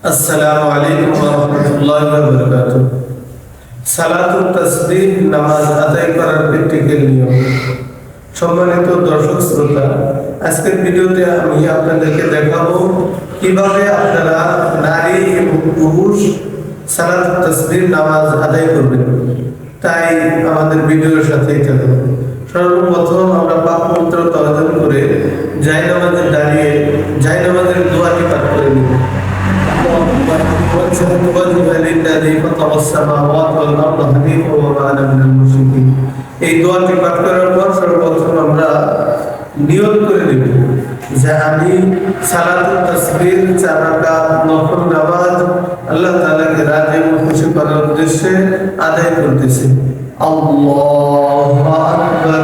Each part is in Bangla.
আসসালামু আলাইকুম ওয়া রাহমাতুল্লাহি ওয়া বারাকাতুহু। সালাতুত তাসবিহ নামাজ আদায় করার প্র্যাকটিক্যাল নিয়ম। সম্মানিত দর্শক শ্রোতা, আজকের ভিডিওতে আমি আপনাদেরকে দেখাবো কিভাবে আপনারা নারী এবং পুরুষ সালাতুত তাসবিহ নামাজ আদায় করবেন। তাই আমাদের ভিডিওর সাথেই থাকুন। সর্বপ্রথম আমরা পাক পবিত্র তর্জন করে জায়নামাজে দাঁড়িয়ে জায়নামাজের দোয়াটি পাঠ করে নিব। এই দোয়াটি পাঠ করার পর সর্বপ্রথম আমরা নিয়ত করে নেব যে আমি সালাতুত তাসবিহ 4 রাকাত নফল নামাজ আল্লাহ তাআলাকে রাজি এবং খুশি করার উদ্দেশ্যে আদায় করতেছি। আল্লাহু আকবার।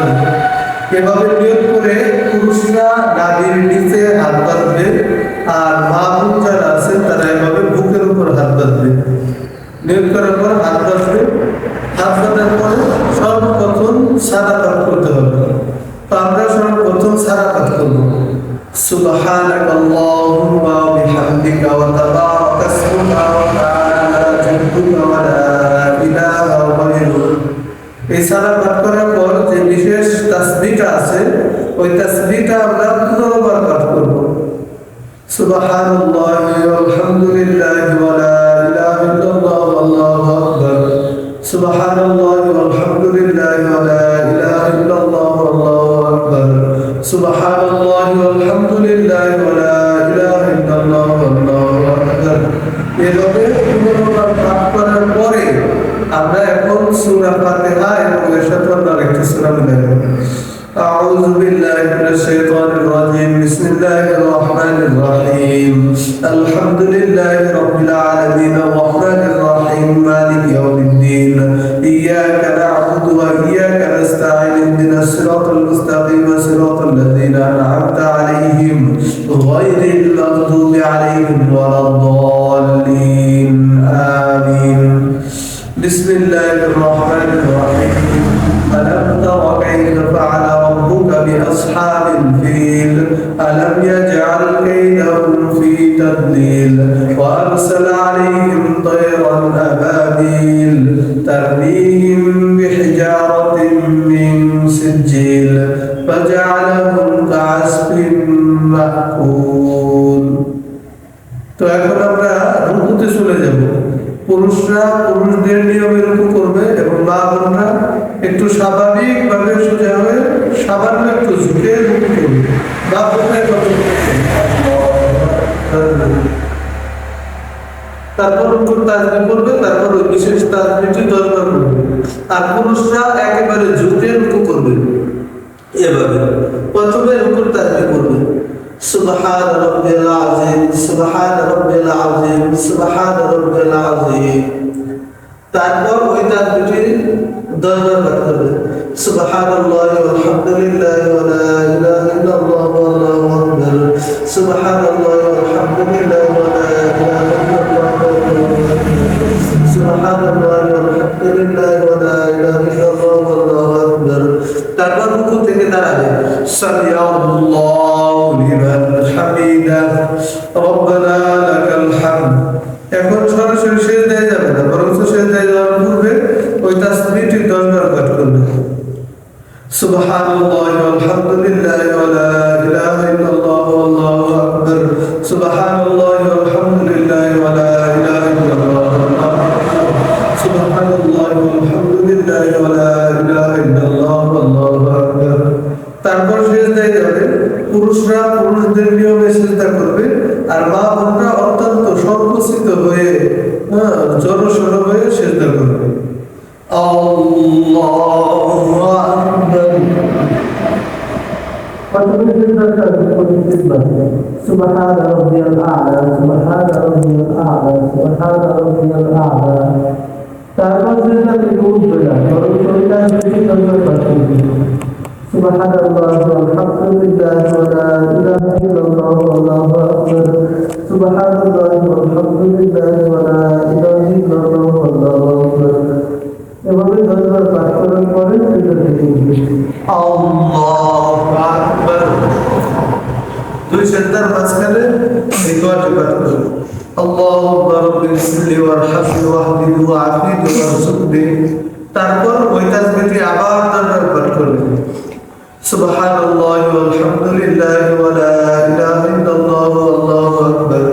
এভাবে নিয়ত করে পুরুষরা নাভির নিচে হাত বাঁধবে আর মা বোন যারা আছে তারা এভাবে বুকের উপর হাত বাঁধবে। নিয়ত করার পর হাত বাঁধবে। হাত বাঁধার পরে সর্বপ্রথম সাদা পাঠ করতে হবে। তো আমরা সর্বপ্রথম সাদা পাঠ করবো। সুবহানাকাল্লাহুম্মা ওয়া বিহামদিকা ওয়া তাবারাকা ইসমুকা ওয়া তাআলা জাদ্দুকা ওয়া লা ইলাহা গায়রুক। এই সাদা পাঠ করার পর যে বিশেষ তাসবিহটা আছে ওই তাসবিহটা আমরা 15 বার পাঠ করব। সুবহানাল্লাহি ওয়াল হামদুলিল্লাহি ওয়া লা ইলাহা ইল্লাল্লাহু আল্লাহু আকবার। সুবহানাল্লাহি ওয়াল হামদুলিল্লাহি ওয়া লা ইলাহা ইল্লাল্লাহু আল্লাহু আকবার। সুবহানাল্লাহি ওয়াল হামদুলিল্লাহি ওয়া লা ইলাহা ইল্লাল্লাহু আল্লাহু আকবার। এভাবে 15 বার পাঠ করার পরে আমরা এখন সূরা ফাতিহা এবং এর সাথে আমরা একটি সূরা মিলাবো। আউযু বিল্লাহি মিনাশ শাইতানির রাজীম। বিসমিল্লাহির রহমানির রহিম। আলহামদুলিল্লাহি রাব্বিল আলামিন আর রহমানির রহিম মালিকি ইয়াউমিদ্দিন। ইয়াকা না'বুদু ওয়া ইয়াকা নাস্তাঈন। ইহদিনাস সিরাতাল মুস্তাকিম সিরাতাল লাযীনা আন'আমতা আলাইহিম গায়রিল মাগদুবি আলাইহিম ওয়ালাদ-দাল্লিন। আমিন। بسم الله الرحمن الرحيم. ألم تر كيف فعل ربك بأصحاب الفيل ألم يجعل كيدهم في تضليل وأرسل عليهم طيرا أبابيل ترميهم بحجارة من سجيل فجعلهم كعصف مأكول. তো এখন আমরা রুকুতে চলে যাব। পুরুষরা পুরুষদের নিয়মে রুকু করবে এবং মা বোনরা একটু স্বাভাবিকভাবে সোজা হয়ে সামান্য একটু ঝুঁকে রুকু করবে। মা বোনরা তারপর রুকুর তাসবিহ করবে, তারপর ওই বিশেষ তাসবিহটি 10 বার করবে। আর পুরুষরা একেবারে ঝুঁকে রুকু করবে। এভাবে প্রথমে রুকুর তাসবিহ করবে। সুবহান রাব্বিল আযীম, সুবহান রাব্বিল আযীম, সুবহান রাব্বিল আযীম। তারপর ওই তাসবিহটি 10 বার পাঠ করবে। সুবহানাল্লাহি ওয়াল হামদুলিল্লাহি ওয়া লা ইলাহা ইল্লাল্লাহু আল্লাহু আকবার। সুবহানাল্লাহি ওয়াল হামদুলিল্লাহি ওয়া লা ইলাহা ইল্লাল্লাহু সুবহানাল্লাহি ওয়াল হামদুলিল্লাহি ওয়া লা ইলাহা ইল্লাল্লাহু আল্লাহু আকবার। তারপর রুকু থেকে দাঁড়াবে। সামিআল্লাহু লিমান হামিদাহ রব্বানা লাকাল হামদ। এখন সরাসরি সিজদায় যাবে না, বরং সিজদায় যাওয়ার পূর্বে ওই তাসবিহটি 10 বার পাঠ করবে। সুবহানাল্লাহি ওয়াল হামদুলিল্লাহি ওয়া লা ইলাহা ইল্লাল্লাহু আল্লাহু আকবার। সুবহানাল্লাহি ওয়াল হামদুলিল্লাহি ওয়া লা ইলাহা ইল্লাল্লাহু আল্লাহু আকবার। সুবহানাল্লাহি ওয়াল হামদুলিল্লাহি ওয়া লা ইলাহা ইল্লাল্লাহু আল্লাহু আকবার। তারপর সিজদায় যাবে। পুরুষরা পুরুষদের নিয়মে সিজদা করবে আর মা বোনরা অত্যন্ত সংকুচিত হয়ে জড়সড় হয়ে সিজদা করবে। আল্লাহু আকবার। সুবহান রাব্বিয়াল আ'লা, সুবহান রাব্বিয়াল আ'লা, সুবহান রাব্বিয়াল আ'লা। তারপর সিজদা থেকে উঠবে না, বরং শরীরটা বেশি দরকার করবে। সুবহানাল্লাহি ওয়াল হামদুলিল্লাহি ওয়া লা ইলাহা ইল্লাল্লাহু আল্লাহু আকবার। সুবহানাল্লাহি ওয়াল হামদুলিল্লাহি ওয়া লা ইলাহা ইল্লাল্লাহু আল্লাহু আকবার। এভাবে 10 বার পাঠ করার পরে সিজদা থেকে উঠবে। আল্লাহু আকবার। দুই সিজদার মাঝখানে এই দোয়াটি পাঠ করবে। আল্লাহ আল্লাহুম্মা রাব্বি ইগফিরলি ওয়ারহামনি ওয়াহদিনি ওয়া'আফিনি ওয়ারযুকনি। তারপর ওই তাসবিহটি আবার 10 বার পাঠ করবেন। সুবহানাল্লাহি ওয়ালহামদুলিল্লাহি ওয়া লা ইলাহা ইল্লাল্লাহু আল্লাহু আকবার।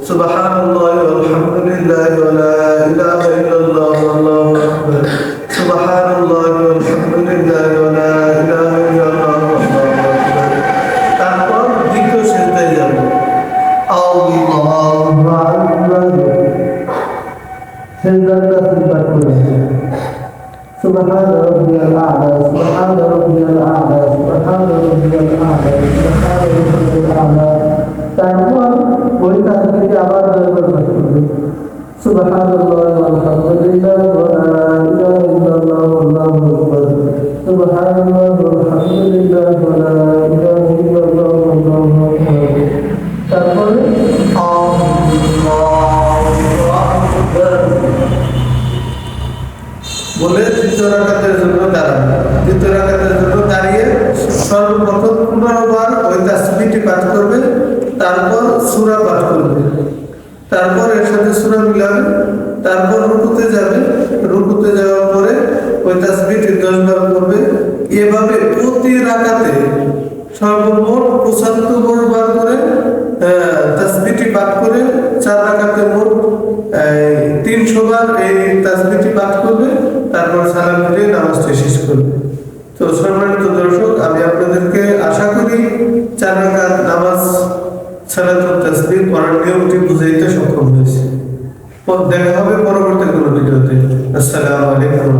সুবহানাল্লাহি ওয়ালহামদুলিল্লাহি ওয়া লা ইলাহা ইল্লাল্লাহু আল্লাহু আকবার। সুবহানাল্লাহি ওয়ালহামদুলিল্লাহি ওয়া লা ইলাহা ইল্লাল্লাহু আল্লাহু আকবার। তারপর দ্বিতীয় সিজদায় যাব। আল্লাহু আকবার। সিজদার তাসবিহ পাঠ করবেন। سبحان ربي الأعلى سبحان ربي الأعلى سبحان ربي الأعلى سبحان ربي الأعلى তারপর ওই তাসবিহটি আবার 10 বার পাঠ করবেন। সুবহানাল্লাহি ওয়ালহামদুলিল্লাহি ওয়া লা ইলাহা ইল্লাল্লাহু আল্লাহু আকবার। সুবহানাল্লাহি ওয়ালহামদুলিল্লাহি ওয়া লা ইলাহা ইল্লাল্লাহু আল্লাহু আকবার। তারপর আল্লাহু আকবার বলে দ্বিতীয় রাকাতের জন্য দাঁড়ান। দ্বিতীয় রাকাতের জন্য দাঁড়িয়ে সর্বপ্রথম 15 বার ওই তাসবিহটি পাঠ করবে, তারপর সূরা পাঠ করবে, তারপর এর সাথে সূরা মিলাবে, তারপর রুকুতে যাবে, রুকুতে যাওয়ার পরে ওই তাসবিহটি 10 বার করবে। এভাবে প্রতি রাকাতে সর্বমোট 75 বার করে তাসবিহটি পাঠ করে 4 রাকাতে মোট 300 বার এই তাসবিহটি পাঠ করবে, তারপর সালাম ফিরিয়ে নামাজটি শেষ করবে। তো সম্মানিত দর্শক, আমি আপনাদেরকে আশা করি 4 রাকাত নামাজ সালাতুত তাসবিহ পড়ার নিয়মটি বুঝাইতে সক্ষম হয়েছে। দেখা হবে পরবর্তী কোনো ভিডিওতে। আসসালামু আলাইকুম।